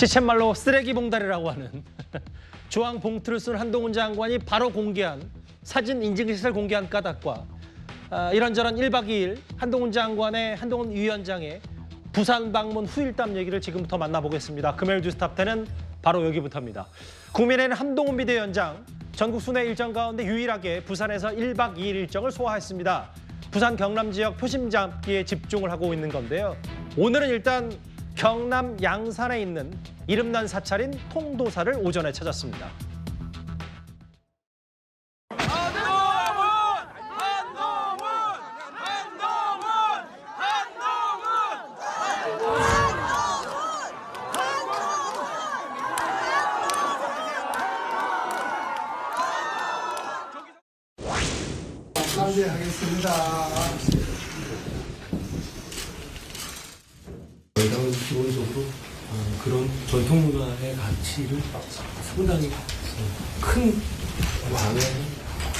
시쳇말로 쓰레기 봉다리라고 하는 조항 봉투를 쓴 한동훈 장관이 바로 공개한 사진 인증시설 공개한 까닭과 이런저런 1박 2일 한동훈 위원장의 부산 방문 후일담 얘기를 지금부터 만나보겠습니다. 금요일 뉴스탑10은 바로 여기부터입니다. 국민의힘 한동훈 비대위원장 전국 순회 일정 가운데 유일하게 부산에서 1박 2일 일정을 소화했습니다. 부산 경남 지역 표심 잡기에 집중을 하고 있는 건데요. 오늘은 일단 경남 양산에 있는 이름난 사찰인 통도사를 오전에 찾았습니다. 하겠습니다. 저희당은 기본적으로 그런 전통 문화의 가치를 상당히 큰 왕의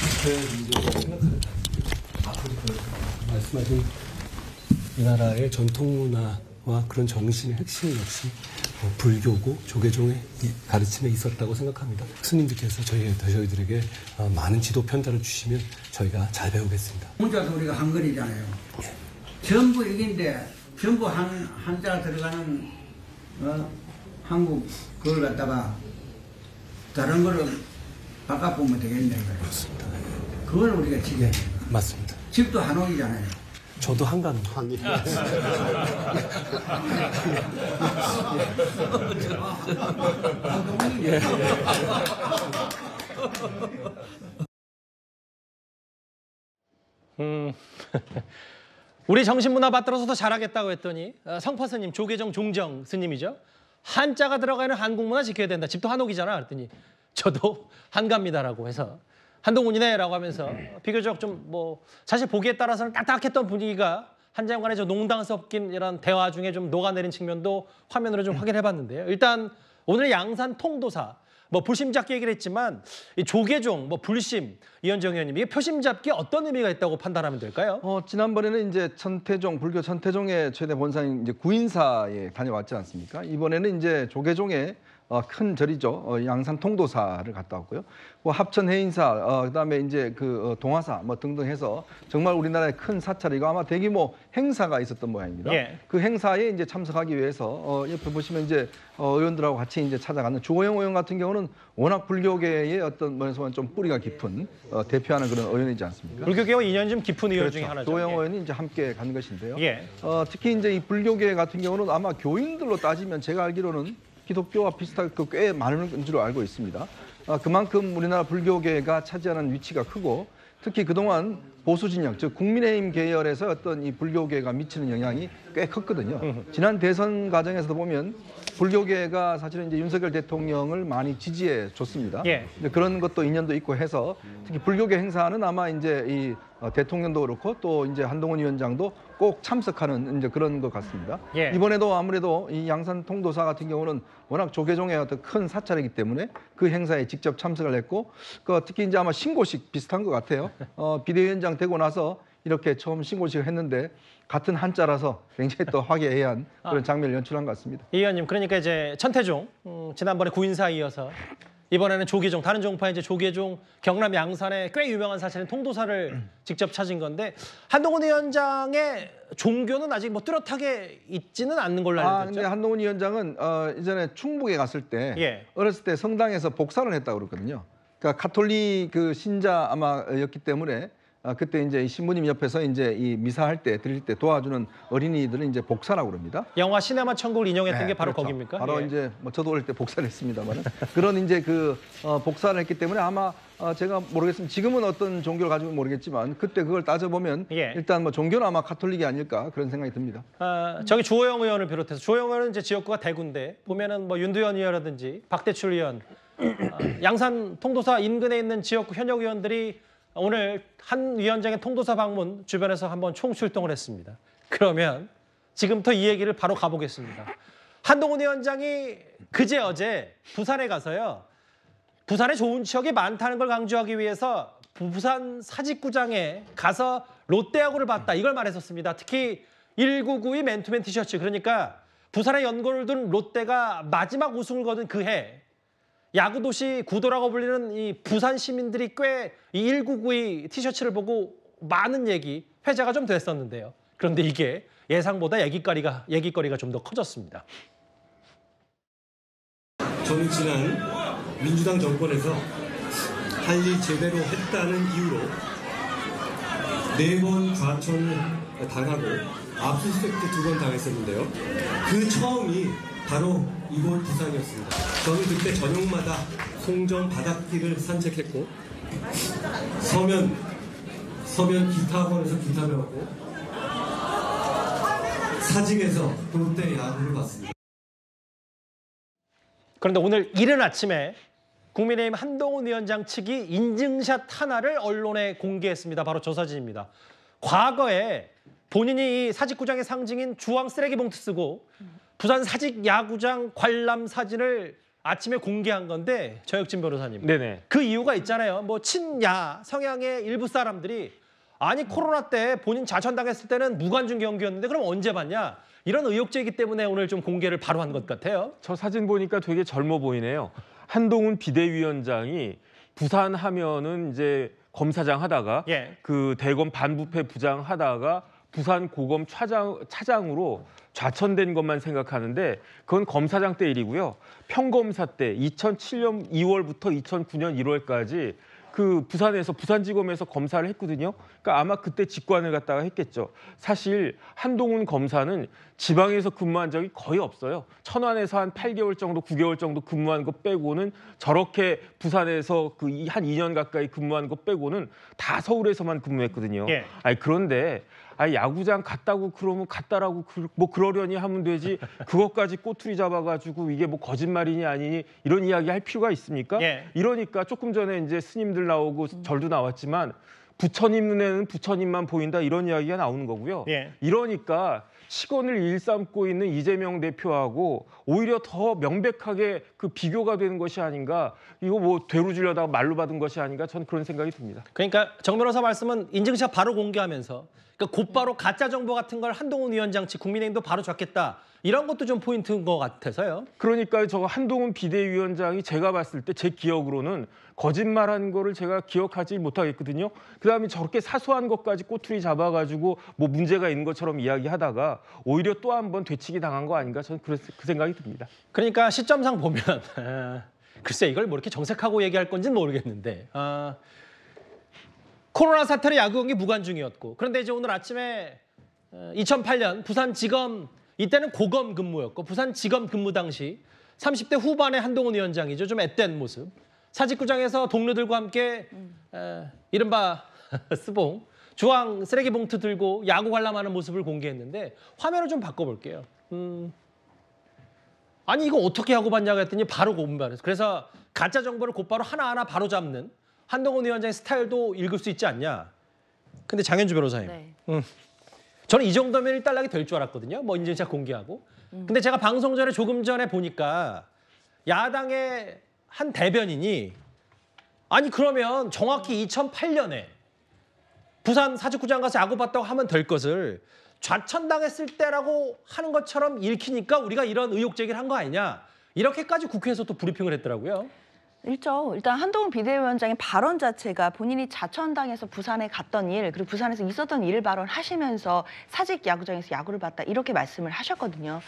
문제라고 생각합니다. 앞으로 말씀하신 이 나라의 전통 문화와 그런 정신의 핵심 역시 불교고 조계종의 가르침에 있었다고 생각합니다. 스님들께서 저희들에게 많은 지도 편달을 주시면 저희가 잘 배우겠습니다. 혼자서 우리가 한글이잖아요. 예. 전부 여기인데 전부 한자 들어가는 한국 그걸 갖다가 다른 거를 바꿔보면 되겠네. 그렇습니다. 그걸 우리가 지켜야 돼요. 맞습니다. 집도 한옥이잖아요. 저도 한가입니다. 우리 정신문화 받들어서도 잘하겠다고 했더니 성파 스님, 조계종 종정 스님이죠. 한자가 들어가 있는 한국문화 지켜야 된다. 집도 한옥이잖아. 그랬더니 저도 한가입니다라고 해서 한동훈이네라고 하면서 비교적 좀 사실 보기에 따라서는 딱딱했던 분위기가 한 장관의 저 농당 섞인 이런 대화 중에 좀 녹아내린 측면도 화면으로 좀 확인해봤는데요. 일단 오늘 양산 통도사 불심 잡기 얘기를 했지만 이 조계종 불심 이현정 의원님 이게 표심 잡기 어떤 의미가 있다고 판단하면 될까요? 지난번에는 이제 불교 천태종의 최대 본사인 이제 구인사에 다녀왔지 않습니까? 이번에는 이제 조계종의 큰 절이죠. 양산 통도사를 갔다 왔고요. 합천 해인사, 그다음에 이제 동화사 등등 해서 정말 우리나라의 큰 사찰 이거 아마 대규모 행사가 있었던 모양입니다. 예. 그 행사에 이제 참석하기 위해서 옆에 보시면 이제 의원들하고 같이 이제 찾아가는 주호영 의원 같은 경우는 워낙 불교계의 어떤 면에서는 좀 뿌리가 깊은 대표하는 그런 의원이지 않습니까? 불교계와 인연이 좀 깊은 의원 중에 그렇죠. 하나죠. 주호영 예. 의원이 이제 함께 간 것인데요. 예. 특히 이제 이 불교계 같은 경우는 아마 교인들로 따지면 제가 알기로는 기독교와 비슷하게 꽤 많은 줄로 알고 있습니다. 그만큼 우리나라 불교계가 차지하는 위치가 크고 특히 그동안 보수 진영, 즉 국민의힘 계열에서 어떤 이 불교계가 미치는 영향이 꽤 컸거든요. 지난 대선 과정에서도 보면 불교계가 사실은 이제 윤석열 대통령을 많이 지지해 줬습니다. 예. 그런 것도 인연도 있고 해서 특히 불교계 행사는 아마 이제 이 대통령도 그렇고 또 이제 한동훈 위원장도 꼭 참석하는 이제 그런 것 같습니다. 예. 이번에도 아무래도 이 양산 통도사 같은 경우는 워낙 조계종의 어떤 큰 사찰이기 때문에 그 행사에 직접 참석을 했고 특히 이제 아마 신고식 비슷한 것 같아요. 비대위원장 되고 나서 이렇게 처음 신고식을 했는데 같은 한자라서 굉장히 또 화기애애한 그런 장면을 연출한 것 같습니다. 이 의원님, 그러니까 이제 천태종 지난번에 구인사 이어서 이번에는 조계종, 다른 종파의 이제 조계종 경남 양산의 꽤 유명한 사찰인 통도사를 직접 찾은 건데 한동훈 위원장의 종교는 아직 뚜렷하게 있지는 않는 걸로 알려졌죠. 근데 한동훈 위원장은 이전에 충북에 갔을 때 예. 어렸을 때 성당에서 복사를 했다고 그러거든요. 그러니까 카톨릭 신자 아마였기 때문에 그때 이제 신부님 옆에서 이제 이 미사할 때 드릴 때 도와주는 어린이들은 이제 복사라고 그럽니다. 영화 시네마 천국을 인용했던 게 바로 그렇죠. 거깁니까? 바로 예. 이제 저도 어릴 때 복사를 했습니다만 그런 이제 복사를 했기 때문에 아마 제가 모르겠습니다. 지금은 어떤 종교를 가지고 모르겠지만 그때 그걸 따져보면 예. 일단 종교는 아마 카톨릭이 아닐까 그런 생각이 듭니다. 저기 주호영 의원을 비롯해서 주호영 의원은 이제 지역구가 대구인데 보면은 윤두현 의원이라든지 박대출 의원, 양산 통도사 인근에 있는 지역구 현역 의원들이 오늘 한 위원장의 통도사 방문 주변에서 한번 총출동을 했습니다. 그러면 지금부터 이 얘기를 바로 가보겠습니다. 한동훈 위원장이 그제 어제 부산에 가서요. 부산에 좋은 지역이 많다는 걸 강조하기 위해서 부산 사직구장에 가서 롯데야구를 봤다 이걸 말했었습니다. 특히 1992 맨투맨 티셔츠 그러니까 부산의 연고를 둔 롯데가 마지막 우승을 거둔 그 해 야구 도시 구도라고 불리는 이 부산 시민들이 꽤 이 1992 티셔츠를 보고 많은 회자가 좀 됐었는데요. 그런데 이게 예상보다 얘기거리가 좀 더 커졌습니다. 저는 지난 민주당 정권에서 할 일 제대로 했다는 이유로 4번 좌천을 당하고 압수수색도 2번 당했었는데요. 그 처음이 바로 이곳 부산이었습니다. 저는 그때 저녁마다 송정 바닷길을 산책했고 서면 기타학원에서 기타 배웠고 사직에서 롯데 야구를 봤습니다. 그런데 오늘 이른 아침에 국민의힘 한동훈 위원장 측이 인증샷 하나를 언론에 공개했습니다. 바로 저 사진입니다. 과거에 본인이 이 사직구장의 상징인 주황 쓰레기 봉투 쓰고 부산 사직 야구장 관람 사진을 아침에 공개한 건데 저혁진 변호사님. 네네. 그 이유가 있잖아요. 뭐 친야 성향의 일부 사람들이 아니 코로나 때 본인 좌천당했을 때는 무관중 경기였는데 그럼 언제 봤냐? 이런 의혹제이기 때문에 오늘 좀 공개를 바로 한 것 같아요. 저 사진 보니까 되게 젊어 보이네요. 한동훈 비대위원장이 부산 하면은 이제 검사장 하다가 예. 그 대검 반부패 부장 하다가 부산 고검 차장으로 좌천된 것만 생각하는데 그건 검사장 때 일이고요. 평검사 때 2007년 2월부터 2009년 1월까지 그 부산에서 부산지검에서 검사를 했거든요. 그러니까 아마 그때 직관을 갖다가 했겠죠. 사실 한동훈 검사는 지방에서 근무한 적이 거의 없어요. 천안에서 한 8개월 정도, 9개월 정도 근무한 거 빼고는 저렇게 부산에서 그 한 2년 가까이 근무한 거 빼고는 다 서울에서만 근무했거든요. 예. 아니 그런데 야구장 갔다고 그러면 갔다라고 뭐 그러려니 하면 되지 그것까지 꼬투리 잡아가지고 이게 뭐 거짓말이니 아니니 이런 이야기 할 필요가 있습니까? 예. 이러니까 조금 전에 이제 스님들 나오고 절도 나왔지만 부처님 눈에는 부처님만 보인다 이런 이야기가 나오는 거고요. 예. 이러니까 시건을 일삼고 있는 이재명 대표하고 오히려 더 명백하게 그 비교가 되는 것이 아닌가. 이거 뭐 되로 주려다가 말로 받은 것이 아닌가. 전 그런 생각이 듭니다. 그러니까 정 변호사 말씀은 인증샷 바로 공개하면서 그러니까 곧바로 가짜 정보 같은 걸 한동훈 위원장 측 국민의힘도 바로 잡겠다. 이런 것도 좀 포인트인 것 같아서요. 그러니까 저 한동훈 비대위원장이 제가 봤을 때 제 기억으로는 거짓말한 거를 제가 기억하지 못하겠거든요. 그다음에 저렇게 사소한 것까지 꼬투리 잡아가지고 뭐 문제가 있는 것처럼 이야기하다가 오히려 또 한 번 되치기 당한 거 아닌가 저는 그 생각이 듭니다. 그러니까 시점상 보면 글쎄 이걸 뭐 이렇게 정색하고 얘기할 건지는 모르겠는데 코로나 사태로 야구 경기 무관중이었고 그런데 이제 오늘 아침에 2008년 부산지검 이때는 고검 근무였고 부산지검 근무 당시 30대 후반의 한동훈 위원장이죠. 좀 앳된 모습. 사직구장에서 동료들과 함께 이른바 스봉, 주황 쓰레기 봉투 들고 야구 관람하는 모습을 공개했는데 화면을 좀 바꿔볼게요. 아니 이거 어떻게 하고 봤냐고 했더니 바로 고문발했어. 그래서 가짜 정보를 곧바로 하나하나 바로 잡는 한동훈 위원장의 스타일도 읽을 수 있지 않냐. 근데 장현주 변호사님. 네. 저는 이 정도면 일단락이 될 줄 알았거든요. 뭐 인증샷 공개하고. 근데 제가 방송 전에 조금 전에 보니까 야당의 한 대변인이 아니 그러면 정확히 2008년에 부산 사직구장 가서 야구 봤다고 하면 될 것을 좌천당했을 때라고 하는 것처럼 읽히니까 우리가 이런 의혹 제기를 한 거 아니냐. 이렇게까지 국회에서 또 브리핑을 했더라고요. 일단 한동훈 비대위원장의 발언 자체가 본인이 좌천당해서 부산에 갔던 일, 그리고 부산에서 있었던 일을 발언하시면서 사직 야구장에서 야구를 봤다 이렇게 말씀을 하셨거든요.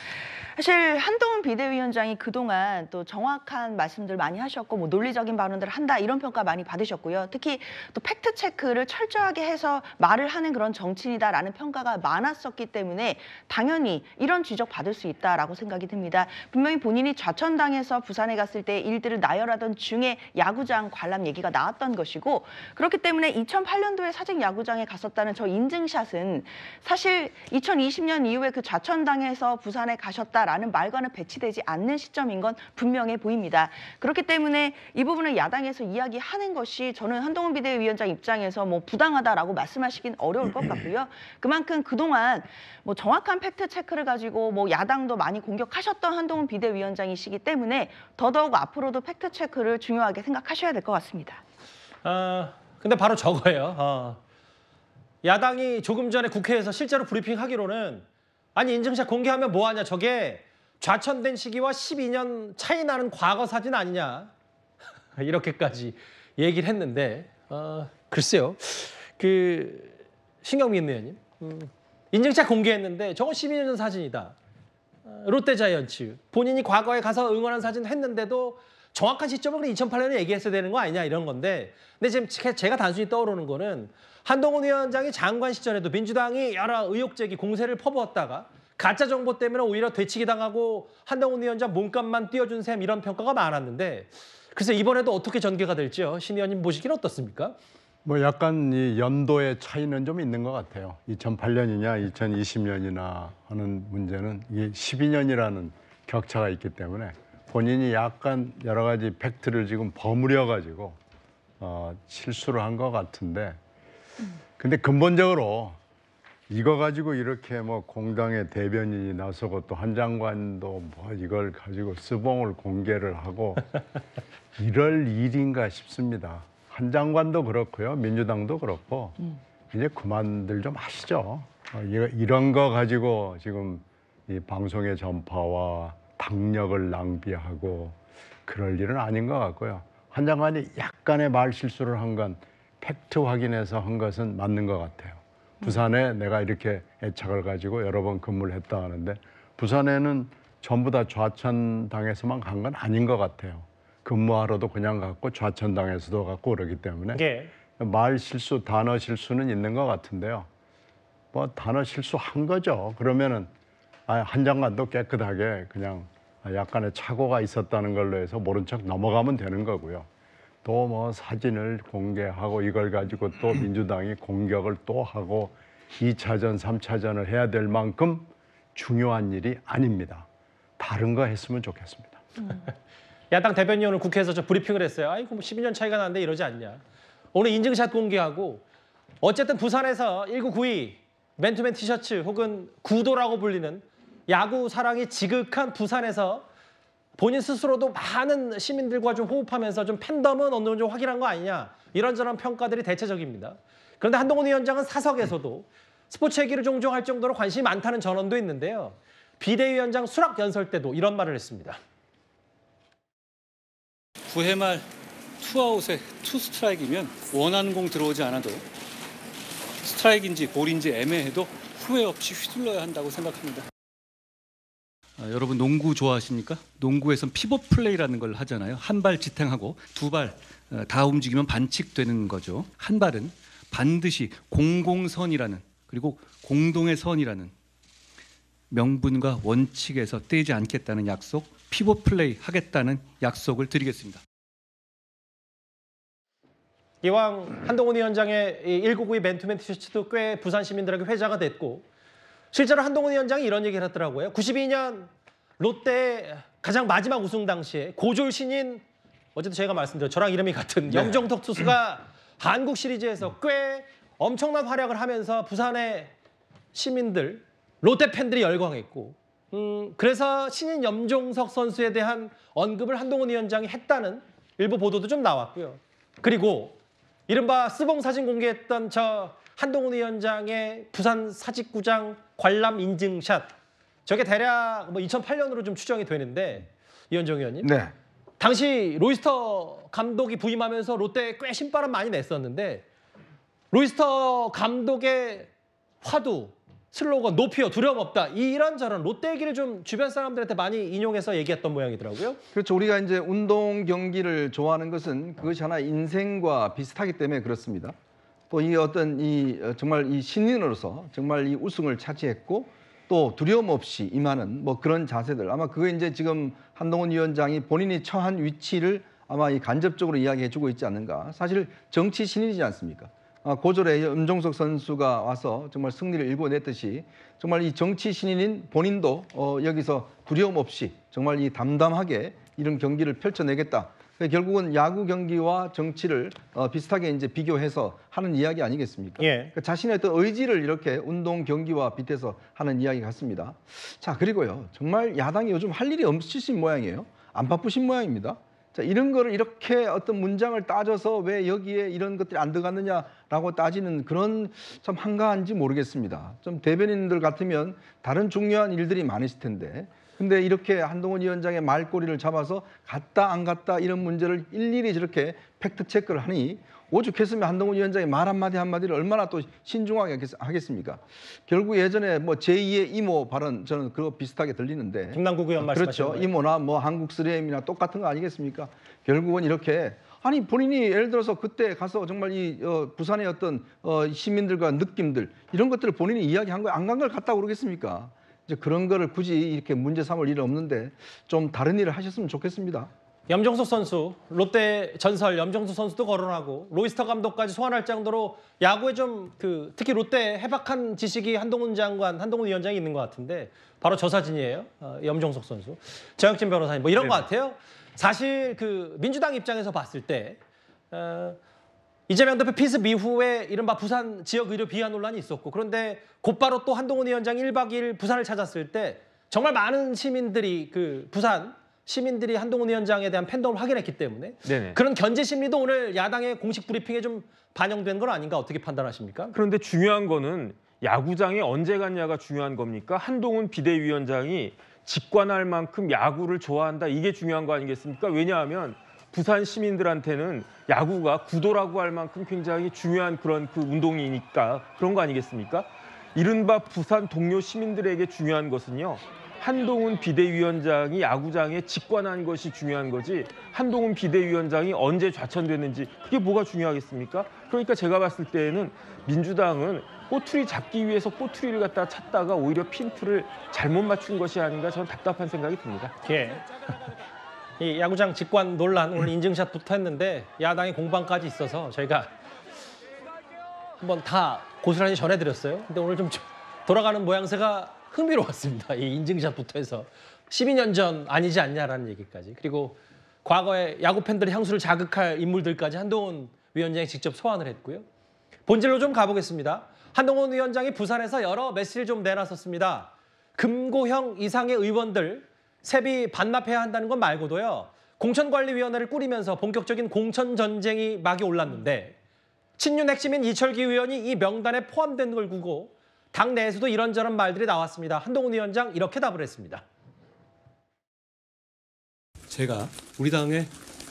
사실 한동훈 비대위원장이 그동안 또 정확한 말씀들 많이 하셨고 뭐 논리적인 발언들을 한다 이런 평가 많이 받으셨고요. 특히 또 팩트 체크를 철저하게 해서 말을 하는 그런 정치인이다라는 평가가 많았었기 때문에 당연히 이런 지적 받을 수 있다라고 생각이 듭니다. 분명히 본인이 좌천당해서 부산에 갔을 때 일들을 나열하던 중에 야구장 관람 얘기가 나왔던 것이고 그렇기 때문에 2008년도에 사직 야구장에 갔었다는 저 인증샷은 사실 2020년 이후에 그 좌천당해서 부산에 가셨다라는 말과는 배치되지 않는 시점인 건 분명해 보입니다. 그렇기 때문에 이 부분을 야당에서 이야기하는 것이 저는 한동훈 비대위원장 입장에서 뭐 부당하다라고 말씀하시긴 어려울 것 같고요. 그만큼 그동안 뭐 정확한 팩트 체크를 가지고 뭐 야당도 많이 공격하셨던 한동훈 비대위원장이시기 때문에 더더욱 앞으로도 팩트 체크를 중요하게 생각하셔야 될 것 같습니다. 근데 바로 저거예요. 야당이 조금 전에 국회에서 실제로 브리핑하기로는 아니 인증샷 공개하면 뭐하냐. 저게 좌천된 시기와 12년 차이 나는 과거 사진 아니냐 이렇게까지 얘기를 했는데 글쎄요. 그 신경민 의원님 인증샷 공개했는데 저건 12년 전 사진이다. 롯데자이언츠 본인이 과거에 가서 응원한 사진 했는데도 정확한 시점은 2008년에 얘기했어야 되는 거 아니냐 이런 건데 근데 지금 제가 단순히 떠오르는 거는 한동훈 위원장이 장관 시절에도 민주당이 여러 의혹 제기 공세를 퍼부었다가 가짜 정보 때문에 오히려 되치기 당하고 한동훈 위원장 몸값만 띄워준 셈 이런 평가가 많았는데 글쎄 이번에도 어떻게 전개가 될지요. 신 의원님 보시기는 어떻습니까? 뭐 약간 이 연도의 차이는 좀 있는 것 같아요. 2008년이냐 2020년이나 하는 문제는 이게 12년이라는 격차가 있기 때문에 본인이 약간 여러 가지 팩트를 지금 버무려 가지고 실수를 한 것 같은데 근데 근본적으로 이거 가지고 이렇게 뭐 공당의 대변인이 나서고 또 한 장관도 뭐 이걸 가지고 스봉을 공개를 하고 이럴 일인가 싶습니다. 한 장관도 그렇고요. 민주당도 그렇고 이제 그만들 좀 하시죠. 이런 거 가지고 지금 이 방송의 전파와 당력을 낭비하고 그럴 일은 아닌 것 같고요. 한 장관이 약간의 말 실수를 한 건 팩트 확인해서 한 것은 맞는 것 같아요. 부산에 내가 이렇게 애착을 가지고 여러 번 근무를 했다 하는데 부산에는 전부 다 좌천당에서만 간 건 아닌 것 같아요. 근무하러도 그냥 갔고 좌천당에서도 갔고 그러기 때문에 말 실수, 단어 실수는 있는 것 같은데요. 뭐 단어 실수한 거죠. 그러면은 한 장관도 깨끗하게 그냥 약간의 착오가 있었다는 걸로 해서 모른 척 넘어가면 되는 거고요. 또 뭐 사진을 공개하고 이걸 가지고 또 민주당이 공격을 또 하고 2차전, 3차전을 해야 될 만큼 중요한 일이 아닙니다. 다른 거 했으면 좋겠습니다. 야당 대변인이 오늘 국회에서 저 브리핑을 했어요. 아이고 뭐 12년 차이가 나는데 이러지 않냐. 오늘 인증샷 공개하고 어쨌든 부산에서 1992 맨투맨 티셔츠 혹은 구도라고 불리는 야구 사랑이 지극한 부산에서 본인 스스로도 많은 시민들과 좀 호흡하면서 좀 팬덤은 어느 정도 확인한 거 아니냐. 이런저런 평가들이 대체적입니다. 그런데 한동훈 위원장은 사석에서도 스포츠 얘기를 종종 할 정도로 관심이 많다는 전언도 있는데요. 비대위원장 수락 연설 때도 이런 말을 했습니다. 9회 말 투아웃에 투스트라이크이면 원하는 공 들어오지 않아도 스트라이크인지 볼인지 애매해도 후회 없이 휘둘러야 한다고 생각합니다. 여러분 농구 좋아하십니까? 농구에선 피벗 플레이라는 걸 하잖아요. 한 발 지탱하고 두 발 다 움직이면 반칙되는 거죠. 한 발은 반드시 공공선이라는 그리고 공동의 선이라는 명분과 원칙에서 떼지 않겠다는 약속, 피벗 플레이 하겠다는 약속을 드리겠습니다. 이왕 한동훈 위원장의 1992 맨투맨 티셔츠도 꽤 부산 시민들에게 회자가 됐고 실제로 한동훈 위원장이 이런 얘기를 했더라고요. 92년 롯데 가장 마지막 우승 당시에 고졸 신인 어쨌든 제가 말씀드린 저랑 이름이 같은 염정석 투수가 한국 시리즈에서 꽤 엄청난 활약을 하면서 부산의 시민들, 롯데 팬들이 열광했고 그래서 신인 염종석 선수에 대한 언급을 한동훈 위원장이 했다는 일부 보도도 좀 나왔고요. 그리고 이른바 스봉 사진 공개했던 저 한동훈 위원장의 부산 사직구장 관람 인증샷 저게 대략 뭐 2008년으로 좀 추정이 되는데 이현정 의원님. 네. 당시 로이스터 감독이 부임하면서 롯데에 꽤 신바람 많이 냈었는데 로이스터 감독의 화두, 슬로건 높이요 두려움 없다. 이런저런 롯데 얘기를 좀 주변 사람들한테 많이 인용해서 얘기했던 모양이더라고요. 그렇죠. 우리가 이제 운동 경기를 좋아하는 것은 그것이 하나 인생과 비슷하기 때문에 그렇습니다. 또 이 어떤 정말 이 신인으로서 정말 이 우승을 차지했고 또 두려움 없이 임하는 뭐 그런 자세들 아마 그거 이제 지금 한동훈 위원장이 본인이 처한 위치를 아마 이 간접적으로 이야기해주고 있지 않는가. 사실 정치 신인이지 않습니까? 고졸에 염종석 선수가 와서 정말 승리를 일궈냈듯이 정말 이 정치 신인인 본인도 여기서 두려움 없이 정말 이 담담하게 이런 경기를 펼쳐내겠다. 결국은 야구 경기와 정치를 비슷하게 이제 비교해서 하는 이야기 아니겠습니까? 예. 그러니까 자신의 어떤 의지를 이렇게 운동 경기와 빗대서 하는 이야기 같습니다. 자, 그리고요. 정말 야당이 요즘 할 일이 없으신 모양이에요. 안 바쁘신 모양입니다. 자, 이런 거를 이렇게 어떤 문장을 따져서 왜 여기에 이런 것들이 안 들어갔느냐라고 따지는 그런 참 한가한지 모르겠습니다. 좀 대변인들 같으면 다른 중요한 일들이 많으실 텐데 근데 이렇게 한동훈 위원장의 말꼬리를 잡아서 갔다 안 갔다 이런 문제를 일일이 저렇게 팩트 체크를 하니 오죽했으면 한동훈 위원장의 말 한마디 한마디를 얼마나 또 신중하게 하겠습니까? 결국 예전에 뭐 제2의 이모 발언 저는 그거 비슷하게 들리는데 김남국 의원 말씀하신 그렇죠. 거예요. 이모나 뭐 한국 3M이나 똑같은 거 아니겠습니까? 결국은 이렇게 아니 본인이 예를 들어서 그때 가서 정말 이 부산의 어떤 시민들과 느낌들 이런 것들을 본인이 이야기한 거에 안 간 걸 갔다고 그러겠습니까? 이제 그런 거를 굳이 이렇게 문제 삼을 일은 없는데 좀 다른 일을 하셨으면 좋겠습니다. 염정석 선수, 롯데 전설 염정석 선수도 거론하고 로이스터 감독까지 소환할 정도로 야구에 좀 특히 롯데 해박한 지식이 한동훈 장관, 한동훈 위원장이 있는 것 같은데 바로 저 사진이에요. 염정석 선수. 정혁진 변호사님 뭐 이런 것 같아요. 사실 민주당 입장에서 봤을 때 이재명 대표 피습 이후에 이른바 부산 지역 의료 비하 논란이 있었고 그런데 곧바로 또 한동훈 위원장이 1박 2일 부산을 찾았을 때 정말 많은 시민들이 부산 시민들이 한동훈 위원장에 대한 팬덤을 확인했기 때문에 네네. 그런 견제 심리도 오늘 야당의 공식 브리핑에 좀 반영된 건 아닌가 어떻게 판단하십니까? 그런데 중요한 거는 야구장에 언제 갔냐가 중요한 겁니까? 한동훈 비대위원장이 직관할 만큼 야구를 좋아한다 이게 중요한 거 아니겠습니까? 왜냐하면 부산 시민들한테는 야구가 구도라고 할 만큼 굉장히 중요한 그런 운동이니까 그런 거 아니겠습니까? 이른바 부산 동료 시민들에게 중요한 것은요. 한동훈 비대위원장이 야구장에 직관한 것이 중요한 거지 한동훈 비대위원장이 언제 좌천됐는지 그게 뭐가 중요하겠습니까? 그러니까 제가 봤을 때에는 민주당은 꼬투리 잡기 위해서 꼬투리를 갖다 찾다가 오히려 핀트를 잘못 맞춘 것이 아닌가 저는 답답한 생각이 듭니다. 예. 이 야구장 직관 논란 오늘 인증샷부터 했는데 야당의 공방까지 있어서 저희가 한번 다 고스란히 전해드렸어요. 근데 오늘 좀 돌아가는 모양새가 흥미로웠습니다. 이 인증샷부터 해서 12년 전 아니지 않냐라는 얘기까지 그리고 과거에 야구 팬들의 향수를 자극할 인물들까지 한동훈 위원장이 직접 소환을 했고요. 본질로 좀 가보겠습니다. 한동훈 위원장이 부산에서 여러 메시지를 좀 내놨었습니다. 금고형 이상의 의원들 세비 반납해야 한다는 것 말고도요. 공천관리위원회를 꾸리면서 본격적인 공천 전쟁이 막이 올랐는데 친윤 핵심인 이철기 의원이 이 명단에 포함된 걸 두고 당 내에서도 이런저런 말들이 나왔습니다. 한동훈 위원장 이렇게 답을 했습니다. 제가 우리 당의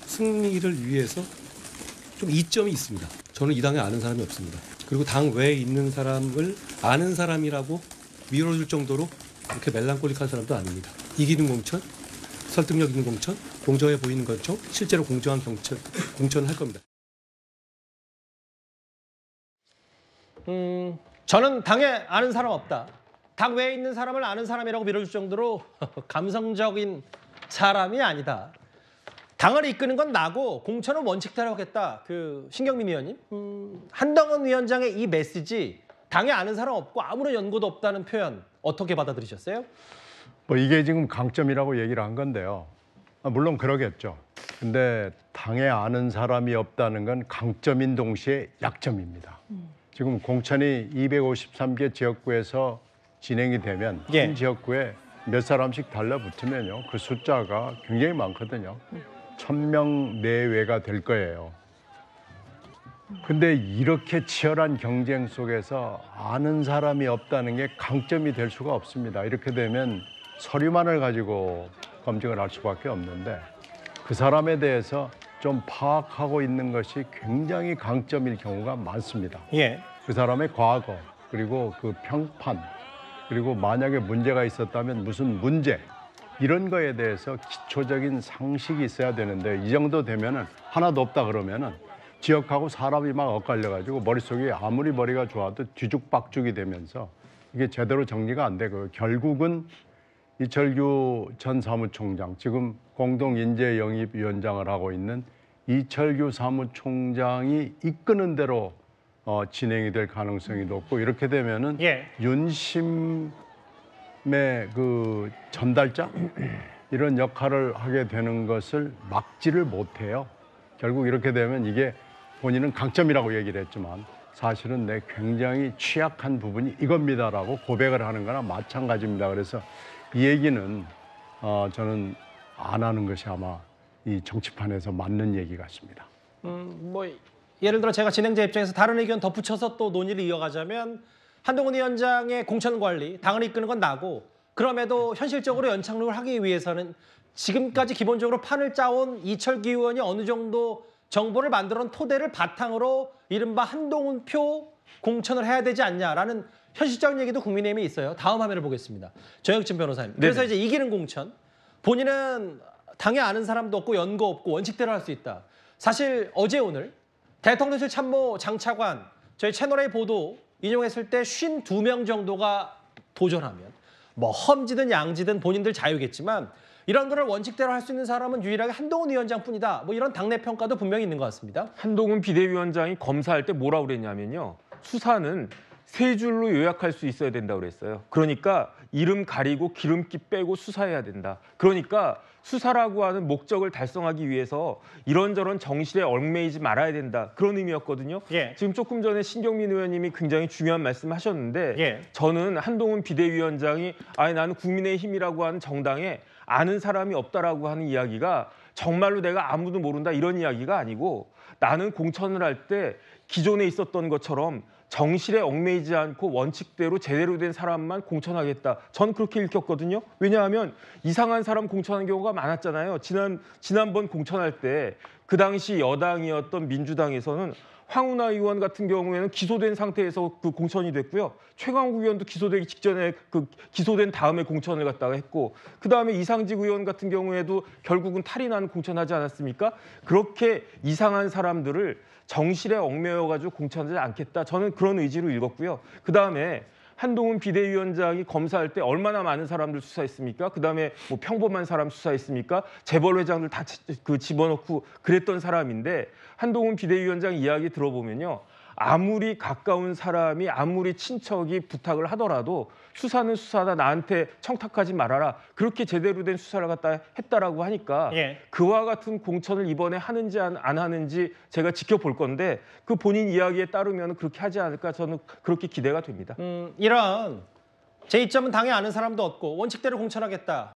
승리를 위해서 좀 이점이 있습니다. 저는 이 당에 아는 사람이 없습니다. 그리고 당 외에 있는 사람을 아는 사람이라고 밀어줄 정도로 그렇게 멜랑콜릭한 사람도 아닙니다. 이기는 공천, 설득력 있는 공천, 공정해 보이는 공천, 실제로 공정한 공천을 할 겁니다. 저는 당에 아는 사람 없다. 당 외에 있는 사람을 아는 사람이라고 밀어줄 정도로 감성적인 사람이 아니다. 당을 이끄는 건 나고 공천은 원칙대로 하겠다. 신경민 의원님, 한동훈 위원장의 이 메시지 당에 아는 사람 없고 아무런 연고도 없다는 표현 어떻게 받아들이셨어요? 뭐 이게 지금 강점이라고 얘기를 한 건데요. 물론 그러겠죠. 근데 당에 아는 사람이 없다는 건 강점인 동시에 약점입니다. 지금 공천이 253개 지역구에서 진행이 되면 한 지역구에 몇 사람씩 달라붙으면요. 그 숫자가 굉장히 많거든요. 1000명 내외가 될 거예요. 근데 이렇게 치열한 경쟁 속에서 아는 사람이 없다는 게 강점이 될 수가 없습니다. 이렇게 되면 서류만을 가지고 검증을 할 수밖에 없는데 그 사람에 대해서 좀 파악하고 있는 것이 굉장히 강점일 경우가 많습니다. 그 사람의 과거, 그리고 그 평판, 그리고 만약에 문제가 있었다면 무슨 문제, 이런 거에 대해서 기초적인 상식이 있어야 되는데 이 정도 되면은 하나도 없다 그러면은 지역하고 사람이 막 엇갈려가지고 머릿속에 아무리 머리가 좋아도 뒤죽박죽이 되면서 이게 제대로 정리가 안 되고 결국은 이철규 전 사무총장, 지금 공동인재영입위원장을 하고 있는 이철규 사무총장이 이끄는 대로 진행이 될 가능성이 높고 이렇게 되면은 윤심의 그 전달자 이런 역할을 하게 되는 것을 막지를 못해요. 결국 이렇게 되면 이게 본인은 강점이라고 얘기를 했지만 사실은 내 굉장히 취약한 부분이 이겁니다라고 고백을 하는 거나 마찬가지입니다. 그래서 이 얘기는 저는 안 하는 것이 아마 이 정치판에서 맞는 얘기 같습니다. 뭐 예를 들어 제가 진행자 입장에서 다른 의견 덧붙여서 또 논의를 이어가자면 한동훈 위원장의 공천 관리, 당을 이끄는 건 나고 그럼에도 현실적으로 연착륙을 하기 위해서는 지금까지 기본적으로 판을 짜온 이철기 의원이 어느 정도 정보를 만들어 놓은 토대를 바탕으로 이른바 한동훈표 공천을 해야 되지 않냐라는 현실적인 얘기도 국민의힘에 있어요. 다음 화면을 보겠습니다. 정혁진 변호사님. 그래서 네네. 이제 이기는 공천. 본인은 당에 아는 사람도 없고 연고 없고 원칙대로 할 수 있다. 사실 어제 오늘 대통령실 참모 장차관 저희 채널A 보도 인용했을 때 52명 정도가 도전하면 뭐 험지든 양지든 본인들 자유겠지만 이런 거를 원칙대로 할 수 있는 사람은 유일하게 한동훈 위원장뿐이다. 뭐 이런 당내 평가도 분명히 있는 것 같습니다. 한동훈 비대위원장이 검사할 때 뭐라고 그랬냐면요. 수사는 세 줄로 요약할 수 있어야 된다고 그랬어요. 그러니까 이름 가리고 기름기 빼고 수사해야 된다. 그러니까 수사라고 하는 목적을 달성하기 위해서 이런저런 정실에 얽매이지 말아야 된다. 그런 의미였거든요. 예. 지금 조금 전에 신경민 의원님이 굉장히 중요한 말씀하셨는데 예. 저는 한동훈 비대위원장이 나는 국민의힘이라고 하는 정당에 아는 사람이 없다라고 하는 이야기가 정말로 내가 아무도 모른다 이런 이야기가 아니고 나는 공천을 할 때 기존에 있었던 것처럼 정실에 얽매이지 않고 원칙대로 제대로 된 사람만 공천하겠다. 전 그렇게 읽혔거든요. 왜냐하면 이상한 사람 공천한 경우가 많았잖아요. 지난번 공천할 때 그 당시 여당이었던 민주당에서는 황운하 의원 같은 경우에는 기소된 상태에서 그 공천이 됐고요. 최강욱 의원도 기소되기 직전에 기소된 다음에 공천을 갖다가 했고 그다음에 이상직 의원 같은 경우에도 결국은 탈이 나는 공천하지 않았습니까? 그렇게 이상한 사람들을 정실에 얽매여가지고 공천하지 않겠다. 저는 그런 의지로 읽었고요. 그다음에 한동훈 비대위원장이 검사할 때 얼마나 많은 사람들 수사했습니까? 그다음에 뭐 평범한 사람 수사했습니까? 재벌 회장들 다 집어넣고 그랬던 사람인데 한동훈 비대위원장 이야기 들어보면요. 아무리 가까운 사람이 아무리 친척이 부탁을 하더라도 수사는 수사다 나한테 청탁하지 말아라. 그렇게 제대로 된 수사를 갖다 했다라고 하니까 예. 그와 같은 공천을 이번에 하는지 안 하는지 제가 지켜볼 건데 그 본인 이야기에 따르면 그렇게 하지 않을까 저는 그렇게 기대가 됩니다. 이런 제 이점은 당에 아는 사람도 없고 원칙대로 공천하겠다.